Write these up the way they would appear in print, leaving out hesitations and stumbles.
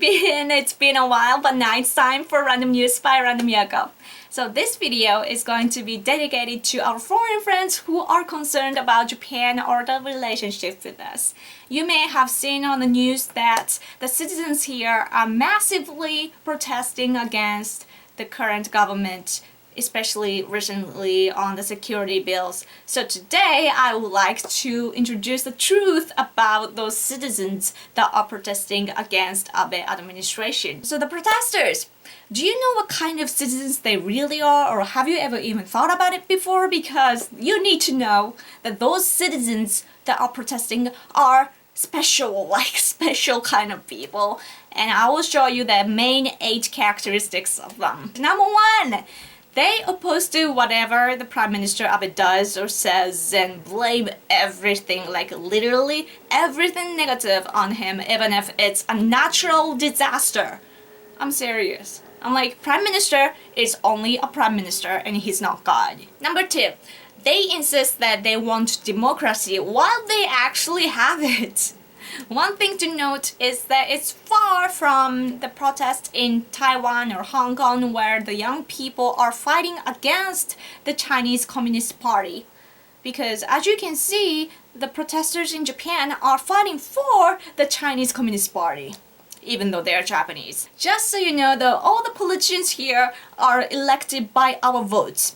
It's been a while, but now it's time for Random News by Random Yoko. So this video is going to be dedicated to our foreign friends who are concerned about Japan or the relationship with us. You may have seen on the news that the citizens here are massively protesting against the current government, especially recently on the security bills. So today I would like to introduce the truth about those citizens that are protesting against Abe administration. So the protesters, do you know what kind of citizens they really are, or have you ever even thought about it before? Because you need to know that those citizens that are protesting are special kind of people. And I will show you the main 8 characteristics of them. Number 1. They oppose to whatever the Prime Minister Abe does or says and blame everything, like literally everything negative on him, even if it's a natural disaster. I'm serious. I'm like, Prime Minister is only a Prime Minister and he's not God. Number 2, they insist that they want democracy while they actually have it. One thing to note is that it's far from the protest in Taiwan or Hong Kong where the young people are fighting against the Chinese Communist Party. Because as you can see, the protesters in Japan are fighting for the Chinese Communist Party, even though they're Japanese. Just so you know though, all the politicians here are elected by our votes.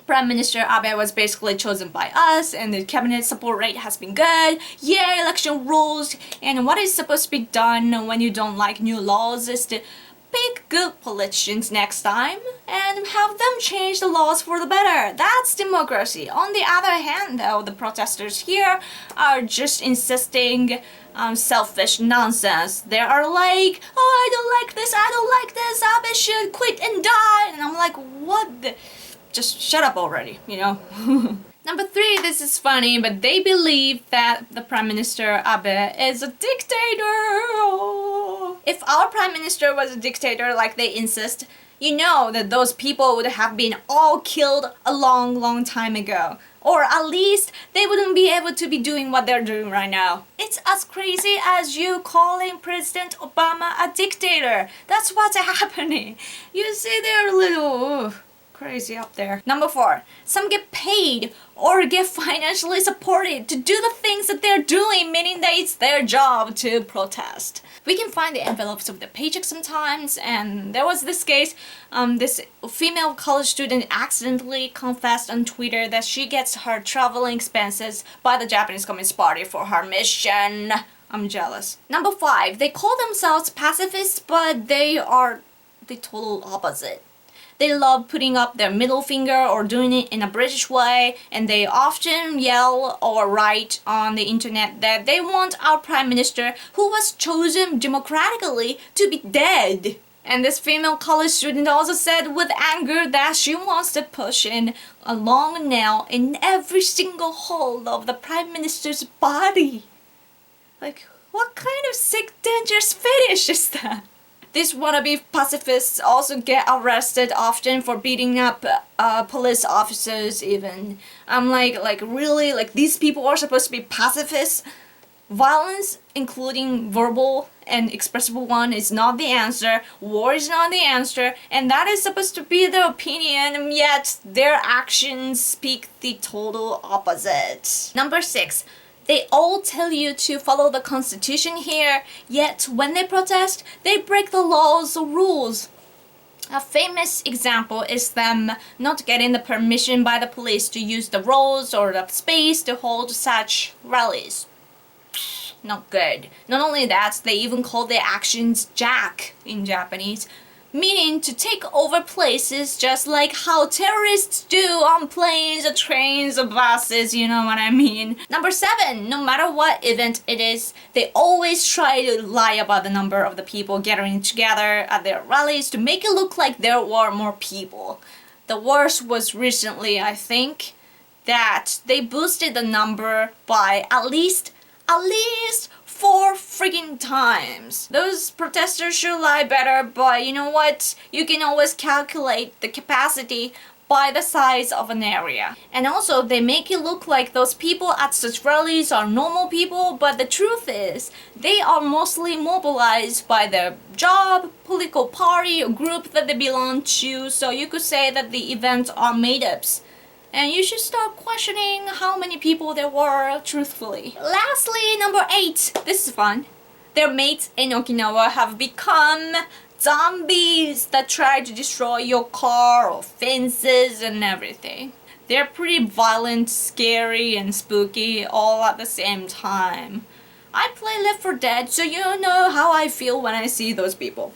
Prime Minister Abe was basically chosen by us, and the cabinet support rate has been good. Yeah, election rules. And what is supposed to be done when you don't like new laws is to pick good politicians next time and have them change the laws for the better. That's democracy. On the other hand, though, the protesters here are just insisting selfish nonsense. They are like, oh, I don't like this, Abe should quit and die. And I'm like, what the... Just shut up already, you know? Number 3, this is funny, but they believe that the Prime Minister Abe is a dictator. If our Prime Minister was a dictator like they insist, you know that those people would have been all killed a long time ago. Or at least they wouldn't be able to be doing what they're doing right now. It's as crazy as you calling President Obama a dictator. That's what's happening. You see, they're a little... crazy up there. Number 4, some get paid or get financially supported to do the things that they're doing, meaning that it's their job to protest. We can find the envelopes of the paycheck sometimes, and there was this case, this female college student accidentally confessed on Twitter that she gets her traveling expenses by the Japanese Communist Party for her mission. I'm jealous. Number 5, they call themselves pacifists, but they are the total opposite. They love putting up their middle finger or doing it in a British way, and they often yell or write on the internet that they want our Prime Minister, who was chosen democratically, to be dead. And this female college student also said with anger that she wants to push in a long nail in every single hole of the Prime Minister's body. Like, what kind of sick, dangerous fetish is that? These wannabe pacifists also get arrested often for beating up police officers even. I'm like really? Like these people are supposed to be pacifists? Violence, including verbal and expressive one, is not the answer. War is not the answer. And that is supposed to be their opinion, yet their actions speak the total opposite. Number 6. They all tell you to follow the constitution here, yet when they protest, they break the laws or rules. A famous example is them not getting the permission by the police to use the roads or the space to hold such rallies. Not good. Not only that, they even call their actions jack in Japanese, meaning to take over places just like how terrorists do on planes or trains or buses, you know what I mean. Number 7, no matter what event it is, they always try to lie about the number of the people gathering together at their rallies to make it look like there were more people. The worst was recently, I think, that they boosted the number by at least 4 freaking times. Those protesters should lie better, but you know what? You can always calculate the capacity by the size of an area. And also they make it look like those people at such rallies are normal people, but the truth is they are mostly mobilized by their job, political party, or group that they belong to, so you could say that the events are made-ups. And you should start questioning how many people there were, truthfully. Lastly, number 8. This is fun. Their mates in Okinawa have become zombies that try to destroy your car or fences and everything. They're pretty violent, scary, and spooky all at the same time. I play Left 4 Dead, so you know how I feel when I see those people.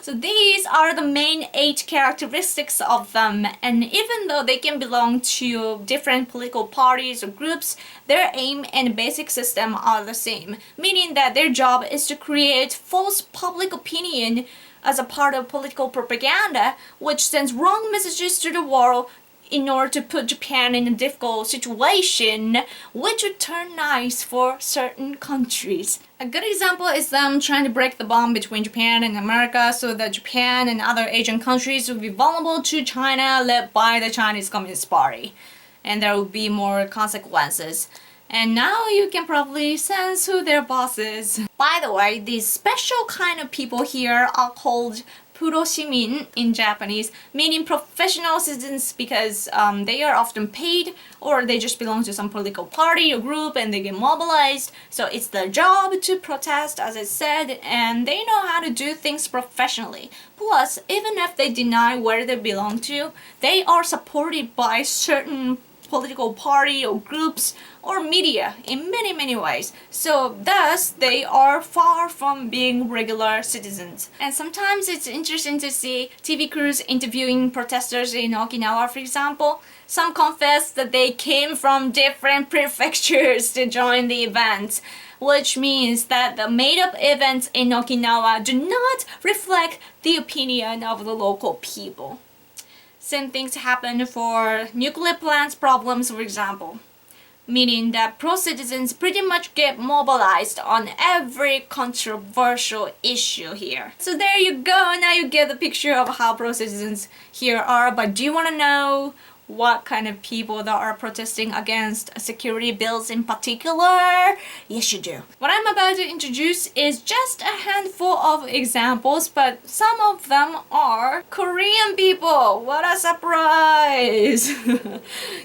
So these are the main 8 characteristics of them, and even though they can belong to different political parties or groups, their aim and basic system are the same, meaning that their job is to create false public opinion as a part of political propaganda, which sends wrong messages to the world in order to put Japan in a difficult situation, which would turn nice for certain countries. A good example is them trying to break the bond between Japan and America so that Japan and other Asian countries would be vulnerable to China led by the Chinese Communist Party. And there will be more consequences. And now you can probably sense who their boss is. By the way, these special kind of people here are called puro shimin in Japanese, meaning professional citizens, because they are often paid or they just belong to some political party or group and they get mobilized. So it's their job to protest, as I said, and they know how to do things professionally. Plus, even if they deny where they belong to, they are supported by certain political party or groups or media in many ways. So thus they are far from being regular citizens. And sometimes it's interesting to see TV crews interviewing protesters in Okinawa, for example. Some confess that they came from different prefectures to join the event, which means that the made-up events in Okinawa do not reflect the opinion of the local people. Same things happen for nuclear plants problems, for example, meaning that pro-citizens pretty much get mobilized on every controversial issue here. So there you go, now you get the picture of how pro-citizens here are, but do you want to know what kind of people that are protesting against security bills in particular? Yes, you do. What I'm about to introduce is just a handful of examples, but some of them are Korean people. What a surprise!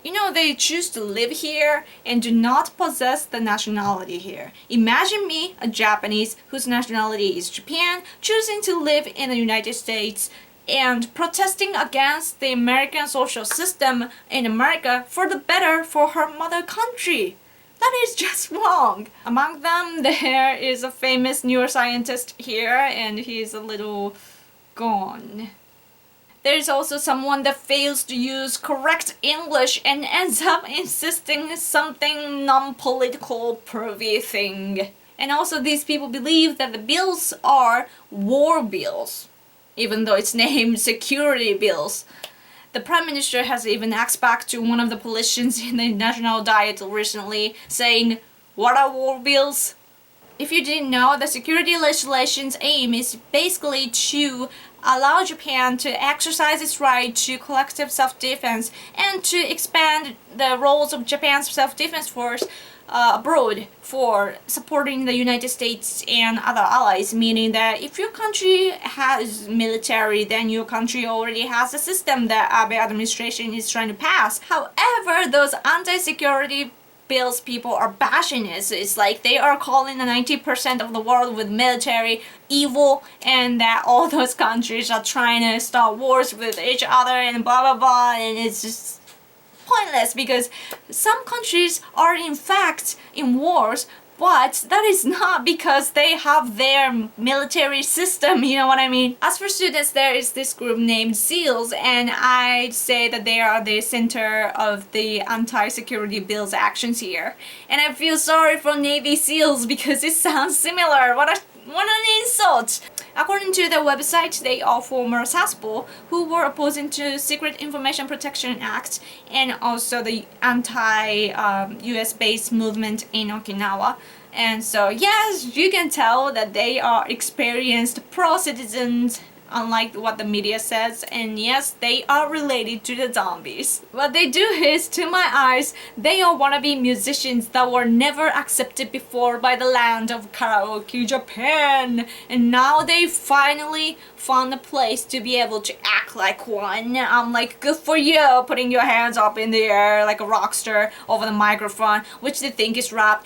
You know, they choose to live here and do not possess the nationality here. Imagine me, a Japanese whose nationality is Japan, choosing to live in the United States and protesting against the American social system in America for the better for her mother country. That is just wrong. Among them, there is a famous neuroscientist here, and he's a little gone. There's also someone that fails to use correct English and ends up insisting something non-political pervy thing. And also these people believe that the bills are war bills, even though it's named security bills. The Prime Minister has even asked back to one of the politicians in the National Diet recently, saying, "What are war bills?" If you didn't know, the security legislation's aim is basically to allow Japan to exercise its right to collective self-defense and to expand the roles of Japan's self-defense force abroad for supporting the United States and other allies, meaning that if your country has military, then your country already has a system that Abe administration is trying to pass. However, those anti-security bills people are bashing it. So it's like they are calling the 90% of the world with military evil, and that all those countries are trying to start wars with each other and blah blah blah, and it's just pointless because some countries are in fact in wars, but that is not because they have their military system, you know what I mean? As for students, there is this group named SEALs, and I'd say that they are the center of the anti-security bills actions here. And I feel sorry for Navy SEALs because it sounds similar. What an insult! According to the website, they are former SASPO who were opposing to Secret Information Protection Act and also the anti-US based movement in Okinawa. And so yes, you can tell that they are experienced pro-citizens unlike what the media says, and yes, they are related to the zombies. What they do is, to my eyes, they are wannabe musicians that were never accepted before by the land of karaoke Japan, and now they finally found a place to be able to act like one. I'm like, good for you, putting your hands up in the air like a rock star over the microphone, which they think is rap,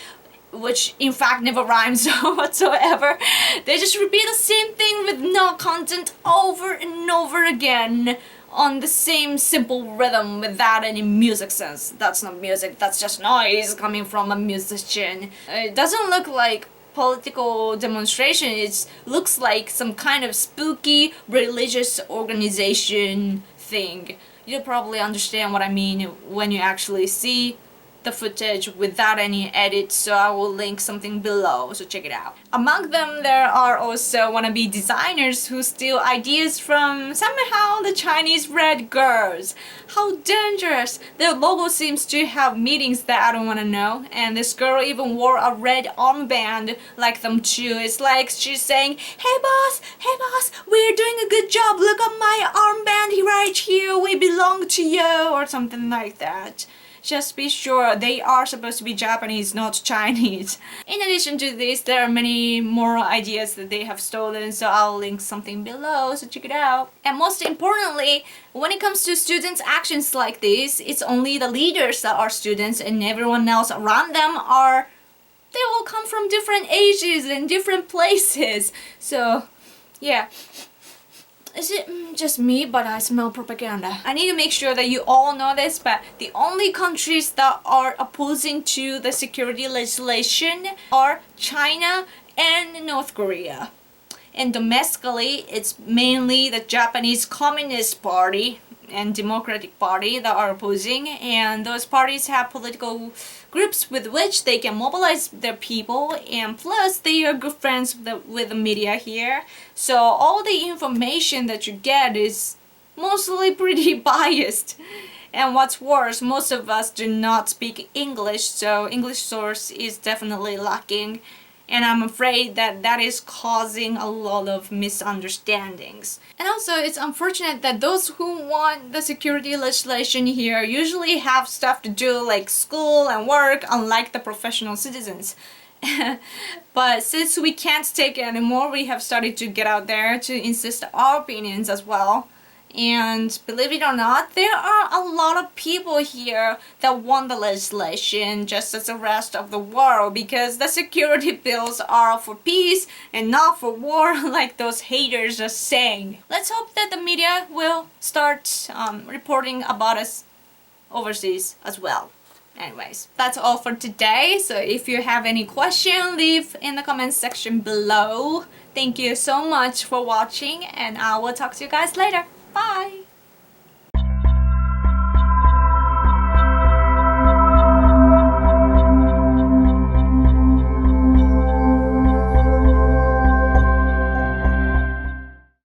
which in fact never rhymes whatsoever. They just repeat the same thing with no content over and over again on the same simple rhythm without any music sense. That's not music, that's just noise coming from a musician. It doesn't look like political demonstration, it looks like some kind of spooky religious organization thing. You'll probably understand what I mean when you actually see the footage without any edits, so I will link something below, so check it out. Among them, there are also wannabe designers who steal ideas from somehow the Chinese red girls. How dangerous! Their logo seems to have meanings that I don't want to know, and this girl even wore a red armband like them too. It's like she's saying, hey boss, we're doing a good job, look at my armband right here, we belong to you, or something like that. Just be sure they are supposed to be Japanese, not Chinese. In addition to this, there are many more ideas that they have stolen, so I'll link something below, so check it out. And most importantly, when it comes to students' actions like this, it's only the leaders that are students, and everyone else around them they all come from different ages and different places. So, yeah. Is it just me, but I smell propaganda? I need to make sure that you all know this, but the only countries that are opposing to the security legislation are China and North Korea. And domestically, it's mainly the Japanese Communist Party and Democratic Party that are opposing, and those parties have political groups with which they can mobilize their people, and plus they are good friends with the media here, so all the information that you get is mostly pretty biased. And what's worse, most of us do not speak English, so English source is definitely lacking. And I'm afraid that that is causing a lot of misunderstandings. And also, it's unfortunate that those who want the security legislation here usually have stuff to do like school and work, unlike the professional citizens. But since we can't take it anymore, we have started to get out there to insist our opinions as well. And believe it or not, there are a lot of people here that want the legislation just as the rest of the world, because the security bills are for peace and not for war like those haters are saying. Let's hope that the media will start reporting about us overseas as well. Anyways, that's all for today. So if you have any question, leave in the comments section below. Thank you so much for watching, and I will talk to you guys later. Bye!